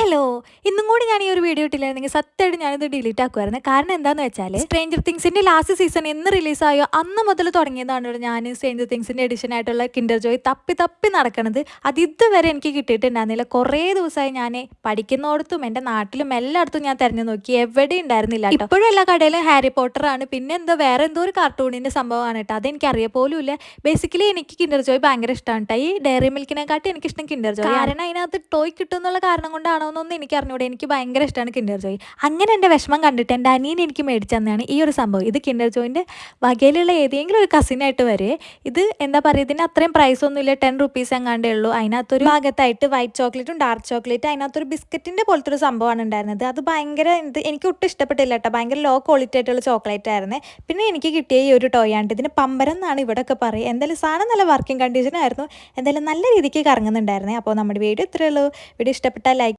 Hello, ഇന്നും കൂടി ഞാൻ ഈ ഒരു വീഡിയോ ഇട്ടില്ലായിരുന്നെങ്കിൽ സത്യമായിട്ട് ഞാനിത് ഡിലീറ്റ് ആക്കുമായിരുന്നു. കാരണം എന്താണെന്ന് വെച്ചാൽ സ്ട്രേഞ്ചർ തിങ്സിൻ്റെ ലാസ്റ്റ് സീസൺ എന്ന് റിലീസായോ അന്ന് മുതൽ തുടങ്ങിയതാണ് ഞാൻ സ്ട്രേഞ്ചർ തിങ്സിൻ്റെ എഡിഷൻ ആയിട്ടുള്ള കിൻഡർ ജോയ് തപ്പി തപ്പി നടക്കണത്. അത് ഇതുവരെ എനിക്ക് കിട്ടിയിട്ടുണ്ടായിരുന്നില്ല. കുറേ ദിവസമായി ഞാൻ പഠിക്കുന്നിടത്തും എൻ്റെ നാട്ടിലും എല്ലായിടത്തും ഞാൻ തിരഞ്ഞു നോക്കി, എവിടെ ഉണ്ടായിരുന്നില്ല. ഇപ്പോഴും എല്ലാ കടയിലും ഹാരി പോട്ടറാണ്, പിന്നെ വേറെ എന്തോ ഒരു കാർട്ടൂണിൻ്റെ സംഭവമാണ് കേട്ടോ. അതെനിക്ക് അറിയ പോലും ഇല്ല. ബേസിക്കലി എനിക്ക് കിൻഡർ ജോയ് ഭയങ്കര ഇഷ്ടമാണ് കേട്ടോ. ഈ ഡയറി മിൽക്കിനെക്കാട്ടി എനിക്കിഷ്ടം കിൻഡർ ജോയ്. കാരണം അതിനകത്ത് ടോയ് കിട്ടും എന്നുള്ള കാരണം കൊണ്ടാണോ എന്നൊന്നും എനിക്ക് അറിഞ്ഞൂടെ. എനിക്ക് ഭയങ്കര ഇഷ്ടമാണ് കിൻഡർ ജോയ്. അങ്ങനെ എൻ്റെ വിഷമം കണ്ടിട്ട് എൻ്റെ അനിയൻ എനിക്ക് മേടിച്ചു തന്നെയാണ് ഈ ഒരു സംഭവം. ഇത് കിൻഡർ ജോയിൻ്റെ വകയിലുള്ള ഏതെങ്കിലും ഒരു കസിനായിട്ട് വരെ. ഇത് എന്താ പറയുക, ഇതിന് അത്രയും പ്രൈസ് ഒന്നുമില്ല, 10 റുപ്പീസ് എങ്ങാണ്ടേ ഉള്ളൂ. അതിനകത്തൊരു ഭാഗത്തായിട്ട് വൈറ്റ് ചോക്ലേറ്റും ഡാർക്ക് ചോക്ലേറ്റ്, അതിനകത്തൊരു ബിസ്ക്കറ്റിൻ്റെ പോലത്തെ ഒരു സംഭവമാണ് ഉണ്ടായിരുന്നത്. അത് ഭയങ്കര എനിക്ക് ഒട്ടും ഇഷ്ടപ്പെട്ടില്ല കേട്ടോ. ഭയങ്കര ലോ ക്വാളിറ്റി ആയിട്ടുള്ള ചോക്ലേറ്റ് ആയിരുന്നു. പിന്നെ എനിക്ക് കിട്ടിയ ഈ ഒരു ടോയ് ആണ്. ഇതിന് പമ്പരം എന്നാണ് ഇവിടെയൊക്കെ പറയുക. എന്തായാലും സാധനം നല്ല വർക്കിംഗ് കണ്ടീഷനായിരുന്നു. എന്തായാലും നല്ല രീതിക്ക് കറങ്ങുന്നുണ്ടായിരുന്നേ. അപ്പോൾ നമ്മുടെ വീഡിയോ ഇത്രയേ ഉള്ളൂ. വീഡിയോ ഇഷ്ടപ്പെട്ടാൽ ലൈക്ക്